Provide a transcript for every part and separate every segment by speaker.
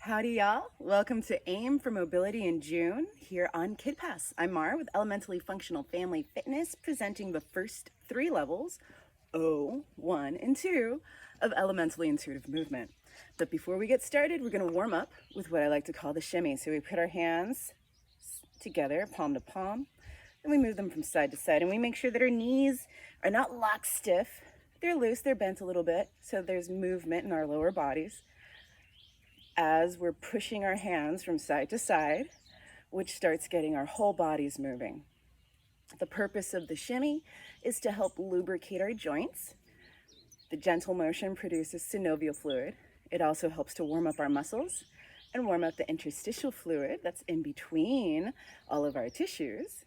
Speaker 1: Howdy, y'all. Welcome to AIM for Mobility in June here on KidPass. I'm Mar with Elementally Functional Family Fitness, presenting the first 3 levels, O, 1, and 2, of Elementally Intuitive Movement. But before we get started, we're going to warm up with what I like to call the shimmy. So we put our hands together, palm to palm, and we move them from side to side. And we make sure that our knees are not locked stiff. They're loose, they're bent a little bit, so there's movement in our lower bodies as we're pushing our hands from side to side, which starts getting our whole bodies moving. The purpose of the shimmy is to help lubricate our joints. The gentle motion produces synovial fluid. It also helps to warm up our muscles and warm up the interstitial fluid that's in between all of our tissues.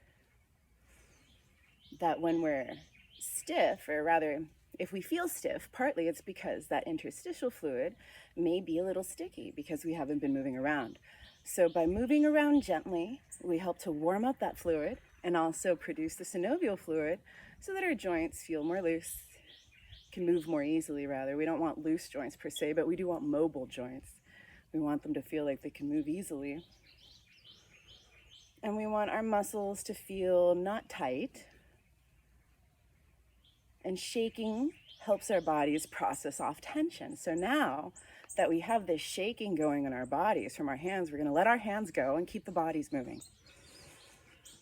Speaker 1: That when we're stiff, or rather, if we feel stiff, partly it's because that interstitial fluid may be a little sticky because we haven't been moving around. So by moving around gently, we help to warm up that fluid and also produce the synovial fluid so that our joints feel more loose, can move more easily rather. We don't want loose joints per se, but we do want mobile joints. We want them to feel like they can move easily. And we want our muscles to feel not tight. And shaking helps our bodies process off tension. So now that we have this shaking going in our bodies from our hands, we're going to let our hands go and keep the bodies moving.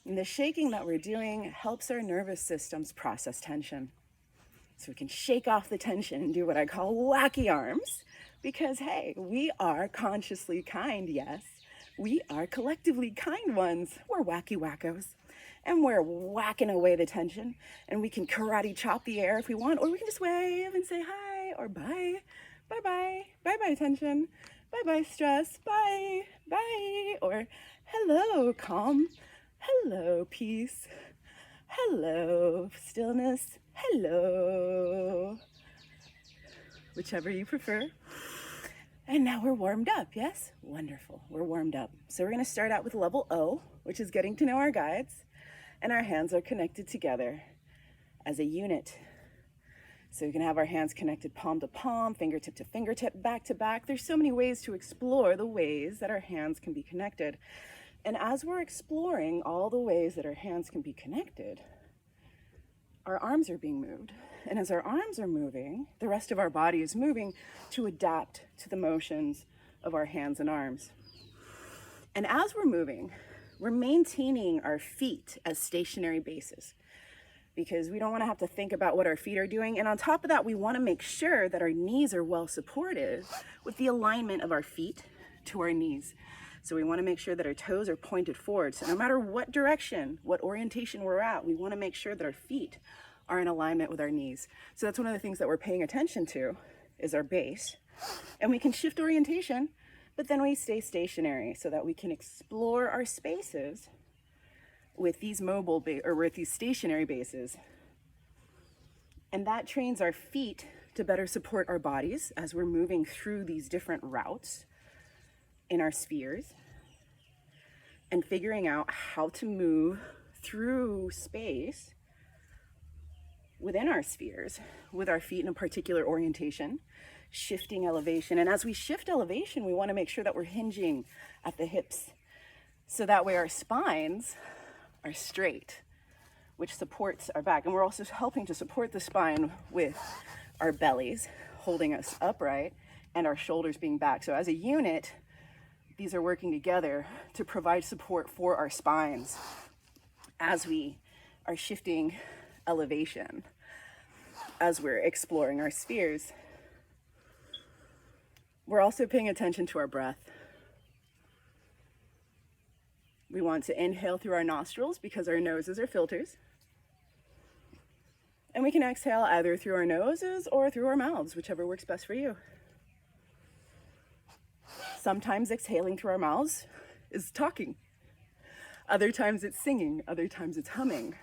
Speaker 1: And the shaking that we're doing helps our nervous systems process tension. So we can shake off the tension and do what I call wacky arms, because hey, we are consciously kind, yes. We are collectively kind ones. We're wacky wackos. And we're whacking away the tension, and we can karate chop the air if we want, or we can just wave and say hi, or bye, bye-bye, bye-bye tension, bye-bye stress, bye, bye, or hello calm, hello peace, hello stillness, hello, whichever you prefer. And now we're warmed up, yes? Wonderful, we're warmed up. So we're gonna start out with level O, which is getting to know our guides. And our hands are connected together as a unit. So we can have our hands connected palm to palm, fingertip to fingertip, back to back. There's so many ways to explore the ways that our hands can be connected. And as we're exploring all the ways that our hands can be connected, our arms are being moved. And as our arms are moving, the rest of our body is moving to adapt to the motions of our hands and arms. And as we're moving, we're maintaining our feet as stationary bases because we don't want to have to think about what our feet are doing. And on top of that, we want to make sure that our knees are well supported with the alignment of our feet to our knees. So we want to make sure that our toes are pointed forward. So no matter what direction, what orientation we're at, we want to make sure that our feet are in alignment with our knees. So that's one of the things that we're paying attention to is our base. And we can shift orientation, but then we stay stationary so that we can explore our spaces with these with these stationary bases. And that trains our feet to better support our bodies as we're moving through these different routes in our spheres and figuring out how to move through space within our spheres with our feet in a particular orientation, shifting elevation. And as we shift elevation, we want to make sure that we're hinging at the hips so that way our spines are straight, which supports our back. And we're also helping to support the spine with our bellies holding us upright and our shoulders being back. So as a unit, these are working together to provide support for our spines as we are shifting elevation, as we're exploring our spheres. We're also paying attention to our breath. We want to inhale through our nostrils because our noses are filters. And we can exhale either through our noses or through our mouths, whichever works best for you. Sometimes exhaling through our mouths is talking. Other times it's singing. Other times it's humming.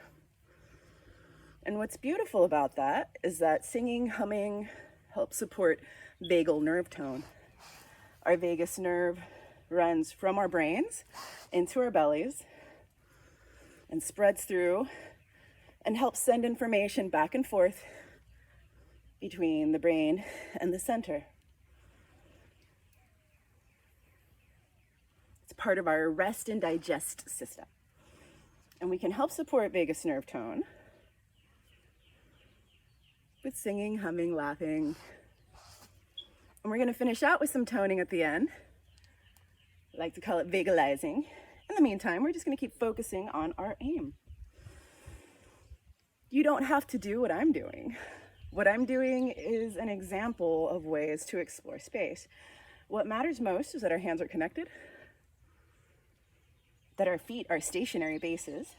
Speaker 1: And what's beautiful about that is that singing, humming helps support vagal nerve tone. Our vagus nerve runs from our brains into our bellies and spreads through and helps send information back and forth between the brain and the center. part of our rest and digest system. And we can help support vagus nerve tone with singing, humming, laughing. And we're going to finish out with some toning at the end. I like to call it vagalizing. In the meantime, we're just going to keep focusing on our aim. You don't have to do what I'm doing. What I'm doing is an example of ways to explore space. What matters most is that our hands are connected, that our feet are stationary bases,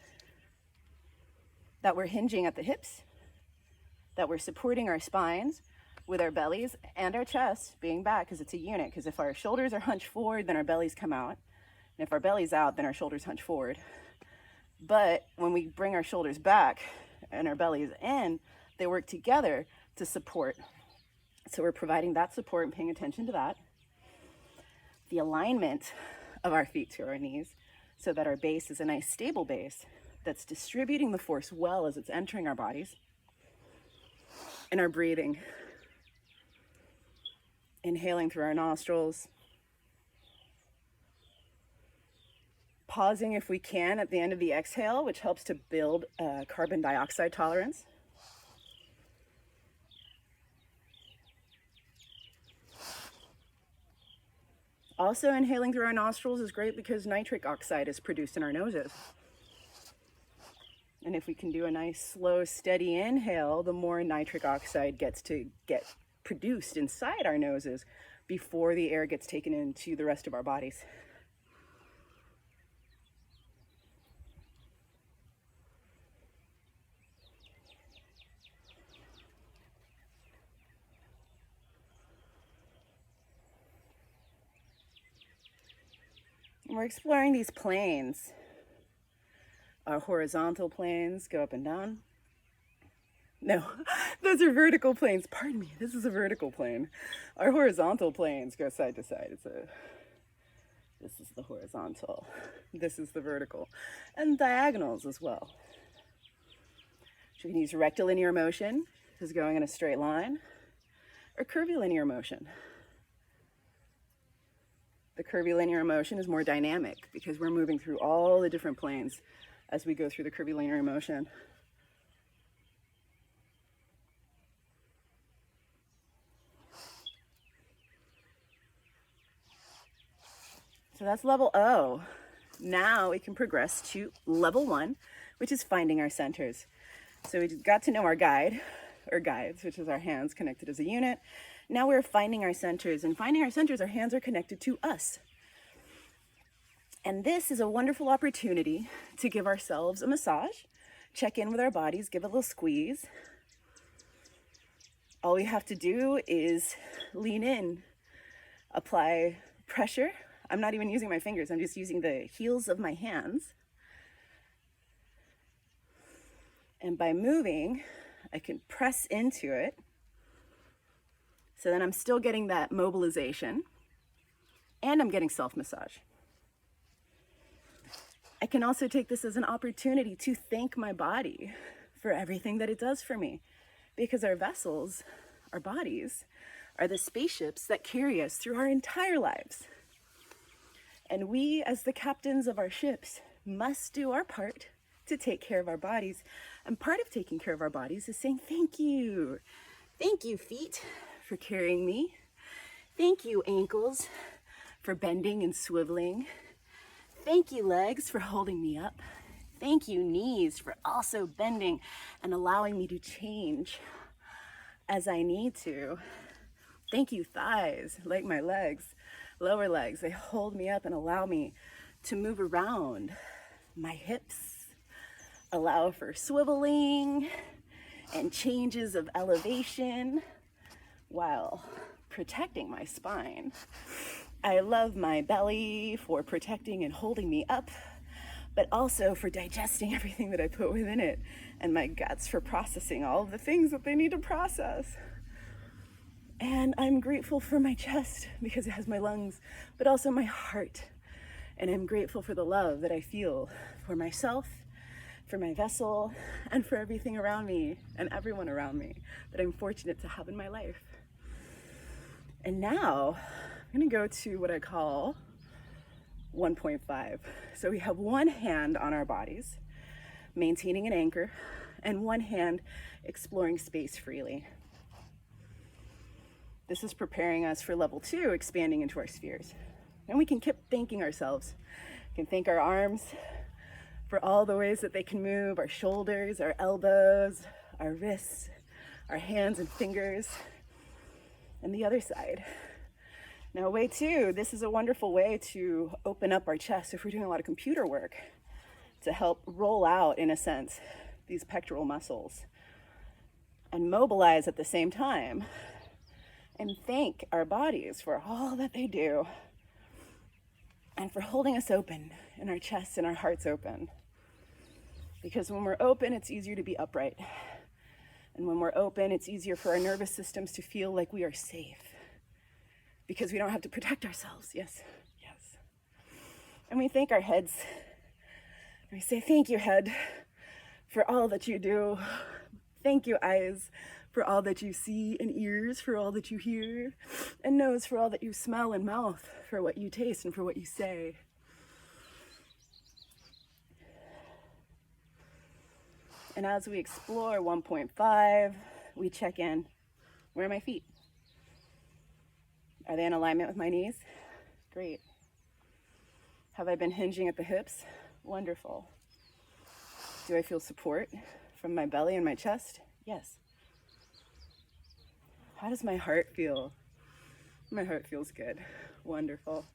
Speaker 1: that we're hinging at the hips, that we're supporting our spines with our bellies and our chests being back, because it's a unit. Because if our shoulders are hunched forward, then our bellies come out. And if our belly's out, then our shoulders hunch forward. But when we bring our shoulders back and our bellies in, they work together to support. So we're providing that support and paying attention to that. The alignment of our feet to our knees so that our base is a nice stable base that's distributing the force well as it's entering our bodies. And our breathing. Inhaling through our nostrils. Pausing if we can at the end of the exhale, which helps to build carbon dioxide tolerance. Also, inhaling through our nostrils is great because nitric oxide is produced in our noses. And if we can do a nice, slow, steady inhale, the more nitric oxide gets to get produced inside our noses before the air gets taken into the rest of our bodies. And we're exploring these planes. Our horizontal planes go up and down. No, those are vertical planes. Pardon me, this is a vertical plane. Our horizontal planes go side to side. This is the horizontal. This is the vertical. And diagonals as well. So we can use rectilinear motion, which is going in a straight line, or curvilinear motion. The curvilinear motion is more dynamic because we're moving through all the different planes as we go through the curvilinear motion. So that's level O. Now we can progress to level 1, which is finding our centers. So we got to know our guide, or guides, which is our hands connected as a unit. Now we're finding our centers, and finding our centers, our hands are connected to us. And this is a wonderful opportunity to give ourselves a massage, check in with our bodies, give a little squeeze. All we have to do is lean in, apply pressure. I'm not even using my fingers, I'm just using the heels of my hands. And by moving, I can press into it. So then I'm still getting that mobilization, and I'm getting self-massage. I can also take this as an opportunity to thank my body for everything that it does for me, because our vessels, our bodies, are the spaceships that carry us through our entire lives. And we, as the captains of our ships, must do our part to take care of our bodies. And part of taking care of our bodies is saying thank you. Thank you, feet, for carrying me. Thank you, ankles, for bending and swiveling. Thank you, legs, for holding me up. Thank you, knees, for also bending and allowing me to change as I need to. Thank you, thighs, like my legs, lower legs. They hold me up and allow me to move around. My hips allow for swiveling and changes of elevation while protecting my spine. I love my belly for protecting and holding me up, but also for digesting everything that I put within it, and my guts for processing all of the things that they need to process. And I'm grateful for my chest because it has my lungs, but also my heart. And I'm grateful for the love that I feel for myself, for my vessel, and for everything around me and everyone around me that I'm fortunate to have in my life. And now I'm gonna go to what I call 1.5. So we have one hand on our bodies, maintaining an anchor, and one hand exploring space freely. This is preparing us for level 2, expanding into our spheres. And we can keep thanking ourselves. We can thank our arms for all the ways that they can move, our shoulders, our elbows, our wrists, our hands and fingers, and the other side. Now, way 2, this is a wonderful way to open up our chest if we're doing a lot of computer work, to help roll out, in a sense, these pectoral muscles and mobilize at the same time and thank our bodies for all that they do and for holding us open and our chests and our hearts open. Because when we're open, it's easier to be upright. And when we're open, it's easier for our nervous systems to feel like we are safe because we don't have to protect ourselves. Yes, yes. And we thank our heads. We say, thank you, head, for all that you do. Thank you, eyes, for all that you see, and ears for all that you hear, and nose for all that you smell, and mouth for what you taste and for what you say. And as we explore 1.5, we check in. Where are my feet? Are they in alignment with my knees? Great. Have I been hinging at the hips? Wonderful. Do I feel support from my belly and my chest? Yes. How does my heart feel? My heart feels good. Wonderful.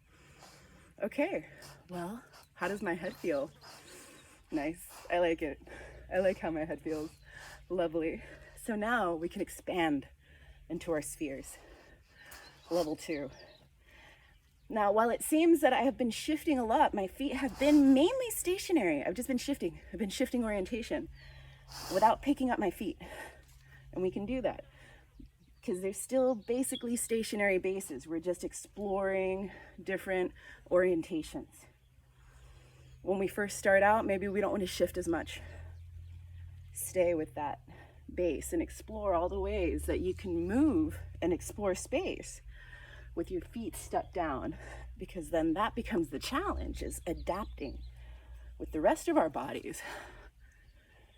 Speaker 1: Okay, well, how does my head feel? Nice. I like it. I like how my head feels. Lovely. So now we can expand into our spheres. Level 2. Now, while it seems that I have been shifting a lot, my feet have been mainly stationary. I've just been shifting. I've been shifting orientation without picking up my feet. And we can do that because they're still basically stationary bases. We're just exploring different orientations. When we first start out, maybe we don't want to shift as much. Stay with that base and explore all the ways that you can move and explore space with your feet stuck down, because then that becomes the challenge, is adapting with the rest of our bodies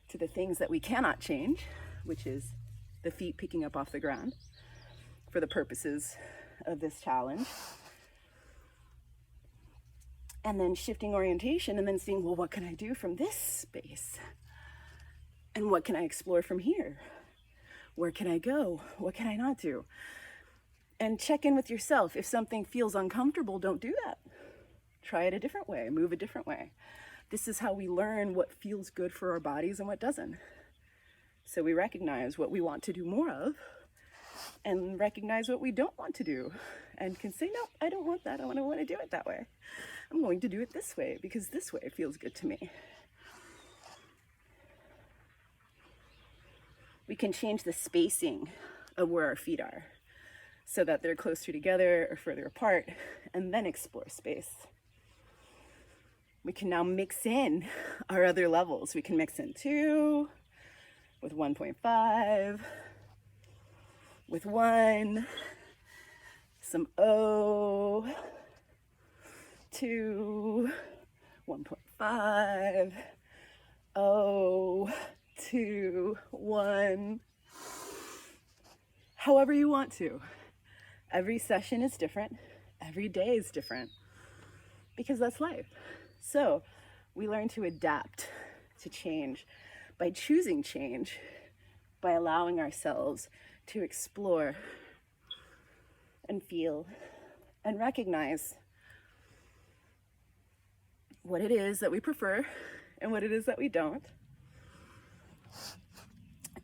Speaker 1: to the things that we cannot change, which is the feet picking up off the ground for the purposes of this challenge. And then shifting orientation and then seeing, well, what can I do from this space? And what can I explore from here? Where can I go? What can I not do? And check in with yourself. If something feels uncomfortable, don't do that. Try it a different way, move a different way. This is how we learn what feels good for our bodies and what doesn't. So we recognize what we want to do more of and recognize what we don't want to do and can say, no, I don't want that. I don't want to do it that way. I'm going to do it this way because this way feels good to me. We can change the spacing of where our feet are so that they're closer together or further apart, and then explore space. We can now mix in our other levels. We can mix in 2 with 1.5, with 1, some O, 2, 1.5, O, 2, 1. However you want to. Every session is different. Every day is different because that's life. So we learn to adapt to change by choosing change, by allowing ourselves to explore and feel and recognize what it is that we prefer and what it is that we don't,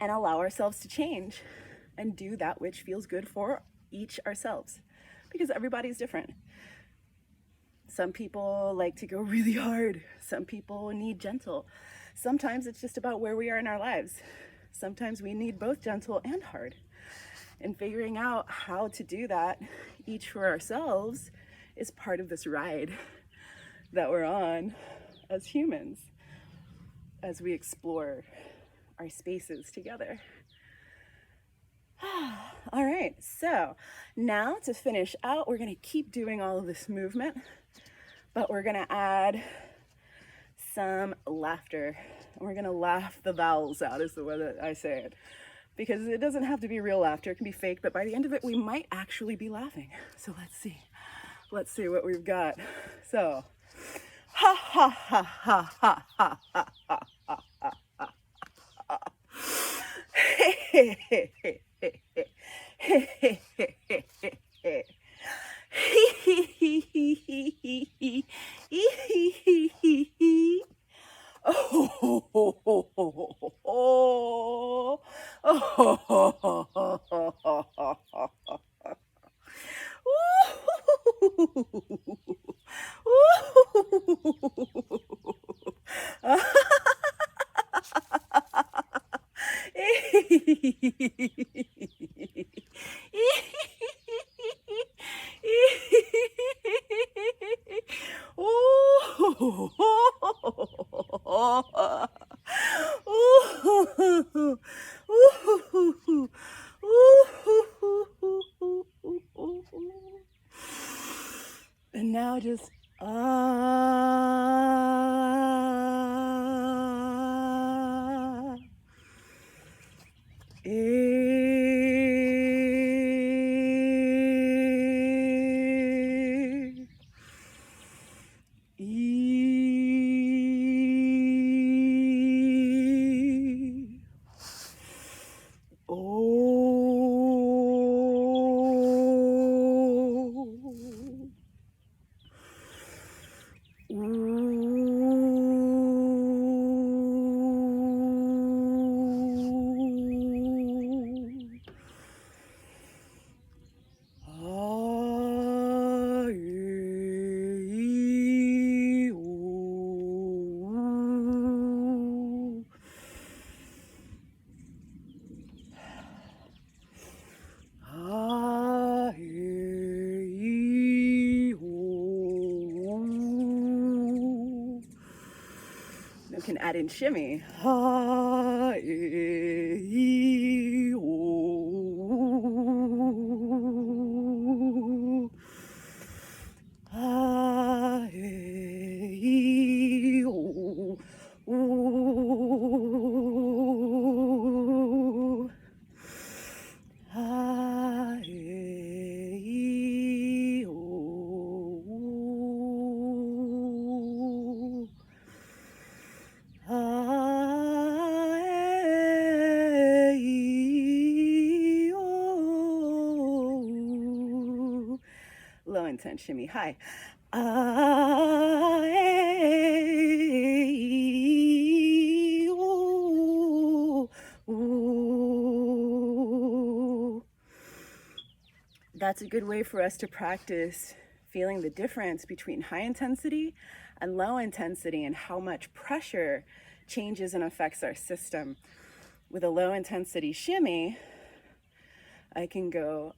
Speaker 1: and allow ourselves to change and do that which feels good for each ourselves, because everybody's different. Some people like to go really hard. Some people need gentle. Sometimes it's just about where we are in our lives. Sometimes we need both gentle and hard. And figuring out how to do that, each for ourselves, is part of this ride that we're on as humans, as we explore our spaces together. All right, so now to finish out, we're gonna keep doing all of this movement but we're gonna add some laughter. And we're gonna laugh the vowels out, is the way that I say it. Because it doesn't have to be real laughter, it can be fake, but by the end of it, we might actually be laughing. So let's see. Let's see what we've got. So, ha ha ha ha ha ha ha ha ha ha ha. Hey, hey, hey, hey, hey, hey, hey, hey, hey, hey, hey. And now just can add in shimmy. Low intense shimmy. Hi. That's a good way for us to practice feeling the difference between high intensity and low intensity and how much pressure changes and affects our system. With a low intensity shimmy, I can go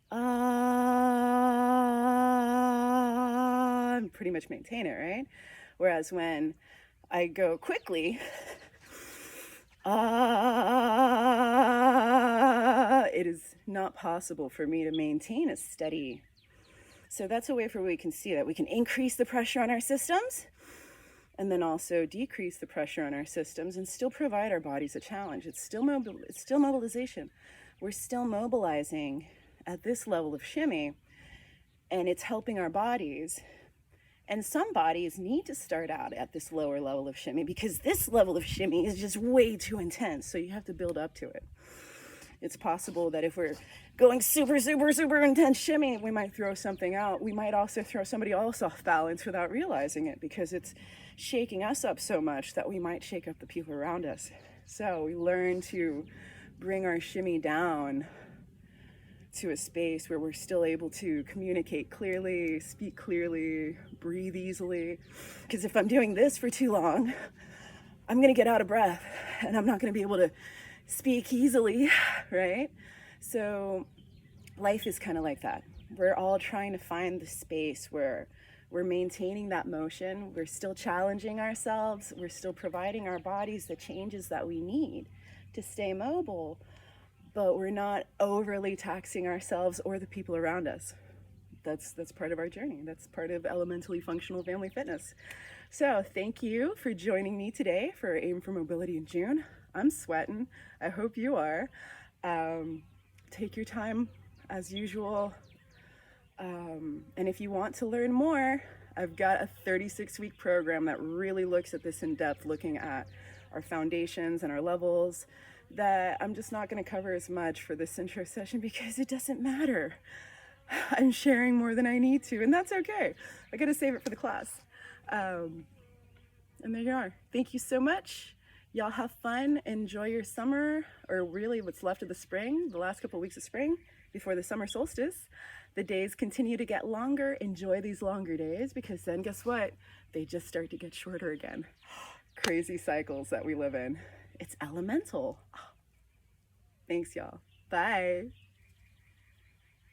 Speaker 1: and pretty much maintain it, right? Whereas when I go quickly, it is not possible for me to maintain a steady. So that's a way for we can see that we can increase the pressure on our systems and then also decrease the pressure on our systems and still provide our bodies a challenge. It's still mobilization. We're still mobilizing at this level of shimmy, and it's helping our bodies. And some bodies need to start out at this lower level of shimmy because this level of shimmy is just way too intense. So you have to build up to it. It's possible that if we're going super, super, super intense shimmy, we might throw something out. We might also throw somebody else off balance without realizing it because it's shaking us up so much that we might shake up the people around us. So we learn to bring our shimmy down to a space where we're still able to communicate clearly, speak clearly, breathe easily. Because if I'm doing this for too long, I'm gonna get out of breath and I'm not gonna be able to speak easily, right? So life is kind of like that. We're all trying to find the space where we're maintaining that motion, we're still challenging ourselves, we're still providing our bodies the changes that we need to stay mobile, but we're not overly taxing ourselves or the people around us. that's part of our journey. That's part of elementally functional family fitness. So thank you for joining me today for Aim for Mobility in June. I'm sweating. I hope you are. Take your time as usual. And if you want to learn more, I've got a 36-week program that really looks at this in depth, looking at our foundations and our levels, that I'm just not going to cover as much for this intro session because it doesn't matter. I'm sharing more than I need to, and that's okay. I got to save it for the class. And there you are. Thank you so much. Y'all have fun. Enjoy your summer, or really what's left of the spring, the last couple of weeks of spring before the summer solstice. The days continue to get longer. Enjoy these longer days, because then guess what? They just start to get shorter again. Crazy cycles that we live in. It's elemental. Thanks, y'all. Bye.